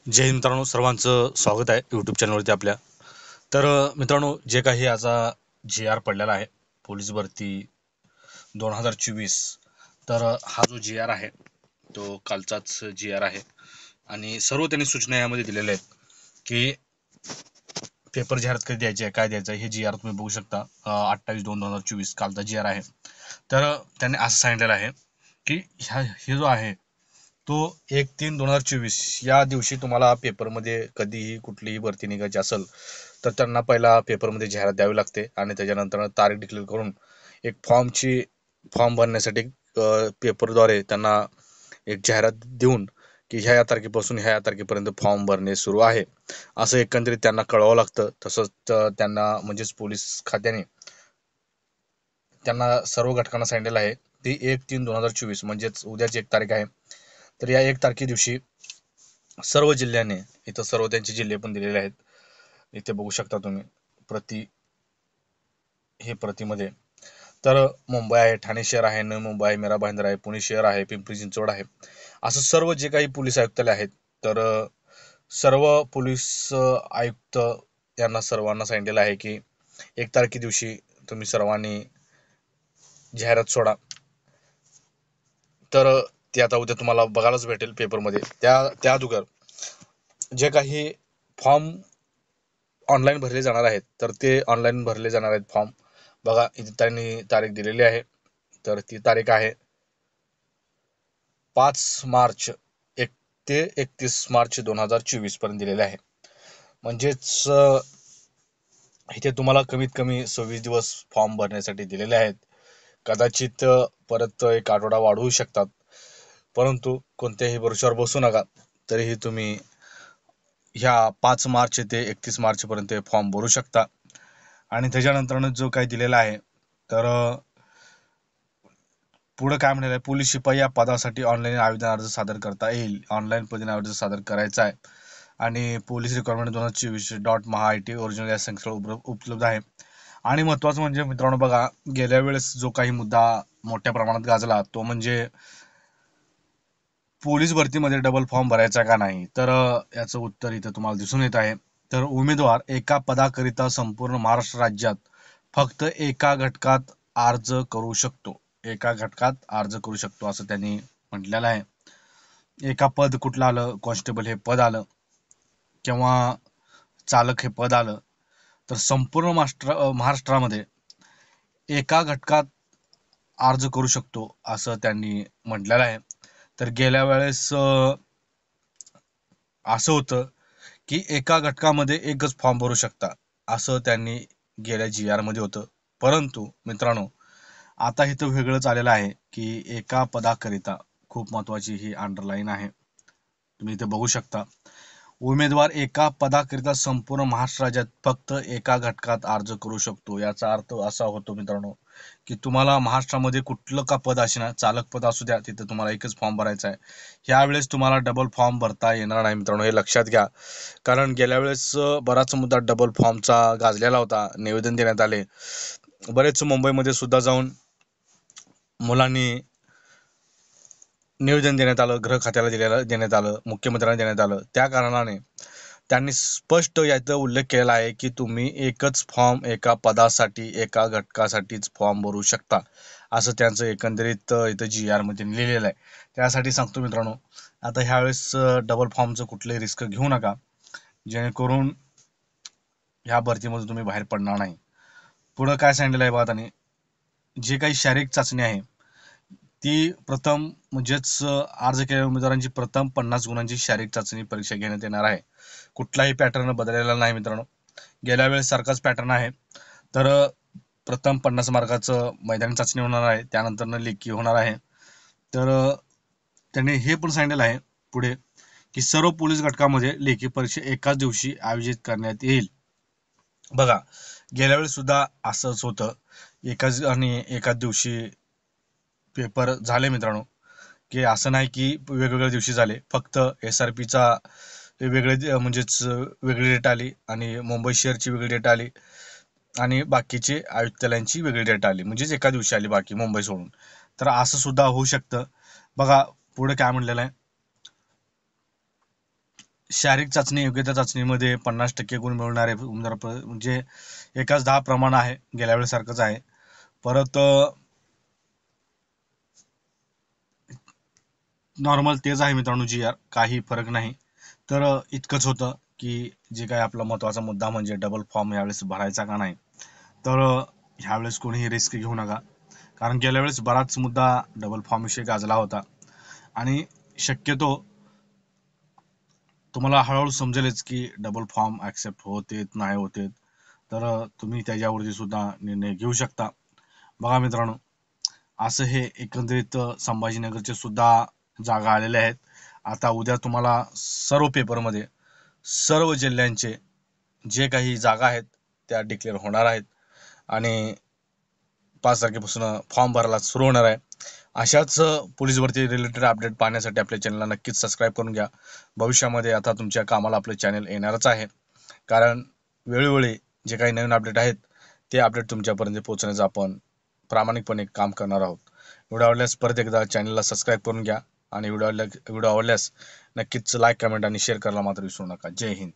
जय हिंद मित्रांनो, सर्वांचं स्वागत आहे यूट्यूब चॅनलवरती आपल्या. तर मित्रांनो, जे काही याचा GR पडलेला आहे पोलीस भरती 2024, तर हा जो GR आहे तो कालचाच GR आहे आणि सर्व त्यांनी सूचना यामध्ये दिलेल्या आहेत की पेपर जाहिरात कधी द्यायची आहे, काय द्यायचं आहे. हे GR तुम्ही बघू शकता. 28/2/2024 कालचा GR आहे. तर त्यांनी असं सांगितलेलं आहे की हे जो आहे तो 1/3/2024 या दिवशी तुम्हाला पेपरमध्ये कधीही कुठलीही भरती निघायची असेल तर त्यांना पहिला पेपरमध्ये जाहिरात द्यावी लागते आणि त्याच्यानंतर तारीख डिक्लेअर करून एक फॉर्म भरण्यासाठी पेपरद्वारे त्यांना एक जाहिरात देऊन की ह्या तारखेपासून ह्या तारखेपर्यंत फॉर्म भरणे सुरू आहे असं एकंदरीत त्यांना कळवावं लागतं. तसंच त्यांना म्हणजेच पोलीस खात्याने त्यांना सर्व घटकांना सांगितलेलं आहे. ती 1/3/2024 म्हणजेच उद्याच 1 तारीख आहे. तर या 1 तारखे दिवशी सर्व जिल्ह्याने, इथं सर्व त्यांचे जिल्हे पण दिलेले आहेत, इथे बघू शकता तुम्ही प्रतिमध्ये. तर मुंबई आहे, ठाणे शहर आहे, नवी मुंबई आहे, मीरा भाईंदर आहे, पुणे शहर आहे, पिंपरी चिंचवड आहे, असं सर्व जे काही पोलीस आयुक्तालय आहेत तर सर्व पोलीस आयुक्त यांना सर्वांना सांगितलेलं आहे की 1 तारखे दिवशी तुम्ही सर्वांनी जाहिरात सोडा. तर ते आता उद्या तुम्हाला बघायलाच भेटेल पेपरमध्ये. त्या अगोदर जे काही फॉर्म ऑनलाईन भरले जाणार आहेत तर ते ऑनलाईन भरले जाणार आहेत फॉर्म. बघा, इथे त्यांनी तारीख दिलेली आहे. तर ती तारीख आहे 5 मार्च 1 ते 31 मार्च 2024 पर्यंत दिलेले आहे. म्हणजेच इथे तुम्हाला कमीत कमी 26 दिवस फॉर्म भरण्यासाठी दिलेले आहेत. कदाचित परत एक आठवडा वाढवू शकतात, परंतु कोणत्याही भरोश्यावर बसू नका. तरीही तुम्ही ह्या 5 मार्च ते 31 मार्च पर्यंत फॉर्म भरू शकता. आणि त्याच्यानंतर जो काही दिलेला आहे तर पुढे काय म्हणाले, पोलीस शिपाई या पदासाठी ऑनलाईन आवेदन अर्ज सादर करता येईल. ऑनलाईन पद्धतीने अर्ज सादर करायचा आहे आणि पोलीस रिक्वायरमेंट 2024.MHAIT ओरिजिनल या संकेतस्थळ उपलब्ध आहे. आणि महत्त्वाचं म्हणजे मित्रांनो बघा, गेल्या वेळेस जो काही मुद्दा मोठ्या प्रमाणात गाजला तो म्हणजे पोलीस भरतीमध्ये डबल फॉर्म भरायचा का नाही. तर याचं उत्तर इथं तुम्हाला दिसून येत आहे. तर उमेदवार एका पदाकरिता संपूर्ण महाराष्ट्र राज्यात फक्त एका घटकात अर्ज करू शकतो असं त्यांनी म्हटलेलं आहे. एका पद कुठलं आलं, कॉन्स्टेबल हे पद आलं किंवा चालक हे पद आलं, तर संपूर्ण महाराष्ट्रामध्ये एका घटकात अर्ज करू शकतो असं त्यांनी म्हटलेलं आहे. तर गेल्या वेळेस असं होतं की एका घटकामध्ये एकच फॉर्म भरू शकता असं त्यांनी गेल्या GR मध्ये होतं. परंतु मित्रांनो, आता इथं वेगळंच आलेलं आहे की एका पदाकरिता, खूप महत्वाची ही अंडरलाईन आहे, तुम्ही इथे बघू शकता, उमेदवार एका पदाकरिता संपूर्ण महाराष्ट्र राज्यात फक्त एका घटकात अर्ज करू शकतो. याचा अर्थ असा होतो मित्रांनो की तुम्हाला महाराष्ट्रामध्ये कुठलं का पद असेना, चालक पद असू द्या, तिथं तुम्हाला एकच फॉर्म भरायचा आहे. ह्यावेळेस तुम्हाला डबल फॉर्म भरता येणार नाही मित्रांनो, हे लक्षात घ्या. कारण गेल्या वेळेस बराच मुद्दा डबल फॉर्मचा गाजलेला होता. निवेदन देण्यात आले, बरेच मुंबईमध्ये सुद्धा जाऊन मुलांनी निवेदन देण्यात आलं, गृह खात्याला देण्यात आलं, मुख्यमंत्र्यांना देण्यात आलं. त्या कारणाने त्यांनी स्पष्ट याचा उल्लेख केलेला आहे की तुम्ही एकच फॉर्म एका पदासाठी, एका घटकासाठीच फॉर्म भरू शकता असं त्यांचं एकंदरीत इथं GR मध्ये लिहिलेलं आहे. त्यासाठी सांगतो मित्रांनो, आता ह्यावेळेस डबल फॉर्मचं कुठलंही रिस्क घेऊ नका, जेणेकरून ह्या भरतीमध्ये तुम्ही बाहेर पडणार नाही. पुढं काय सांगितलेलं आहे बघा, त्यांनी जे काही शारीरिक चाचणी आहे ती प्रथम, म्हणजेच अर्ज केलेल्या उमेदवारांची प्रथम 50 गुणांची शारीरिक चाचणी परीक्षा घेण्यात येणार आहे. कुठलाही पॅटर्न बदललेला नाही मित्रांनो, गेल्या वेळेस सारखाच पॅटर्न आहे. तर प्रथम 50 मार्काचं मैदानी चाचणी होणार आहे, त्यानंतर लेखी होणार आहे. तर त्यांनी हे पण सांगितलेलं आहे पुढे की सर्व पोलीस घटकामध्ये लेखी परीक्षा एकाच दिवशी आयोजित करण्यात येईल. बघा, गेल्या वेळेस सुद्धा असंच होतं, एकाच दिवशी पेपर झाले मित्रांनो, की असं नाही की वेगवेगळ्या दिवशी झाले. फक्त SRPचा म्हणजेच वेगळी डेट आली आणि मुंबई शहरची वेगळी डेट आली आणि बाकीचे आयुक्तालयांची वेगळी डेट आली, म्हणजेच एका दिवशी आली बाकी मुंबई सोडून. तर असं सुद्धा होऊ शकतं. बघा पुढे काय म्हणलेलं आहे, शारीरिक चाचणी योग्यता चाचणीमध्ये 50% गुण मिळवणारे उमेदवार म्हणजे एकाच 10 प्रमाण आहे, गेल्या वेळेस सारखंच आहे. परत नॉर्मल तेच आहे मित्रांनो जी आर, काही फरक नाही. तर इतकंच होतं की जे काय आपला महत्त्वाचा मुद्दा म्हणजे डबल फॉर्म यावेळेस भरायचा का नाही. तर ह्यावेळेस कोणीही रिस्क घेऊ नका, कारण गेल्या वेळेस बराच मुद्दा डबल फॉर्म विषयी गाजला होता आणि शक्यतो तुम्हाला हळूहळू समजेलच की डबल फॉर्म ऍक्सेप्ट होते नाही होते. तर तुम्ही त्याच्यावरती सुद्धा निर्णय घेऊ शकता. बघा मित्रांनो, असं हे एकंदरीत संभाजीनगरचे सुद्धा जागा आलेल्या आहेत. आता उद्या तुम्हाला सर्व पेपरमध्ये सर्व जिल्ह्यांचे जे काही जागा आहेत त्या डिक्लेअर होणार आहेत आणि 5 तारखेपासून फॉर्म भरायला सुरू होणार आहे. अशाच पोलीस भरती रिलेटेड अपडेट पाहण्यासाठी आपल्या चॅनलला नक्कीच सबस्क्राईब करून घ्या. भविष्यामध्ये आता तुमच्या कामाला आपलं चॅनल येणारच आहे, कारण वेळोवेळी जे काही नवीन अपडेट आहेत ते अपडेट तुमच्यापर्यंत पोहोचण्याचं आपण प्रामाणिकपणे काम करणार आहोत. व्हिडिओ आवडल्यास परत एकदा चॅनलला सबस्क्राईब करून घ्या आणि व्हिडिओ आवडल्यास नक्कीच लाईक, कमेंट आणि शेअर करायला मात्र विसरू नका. जय हिंद.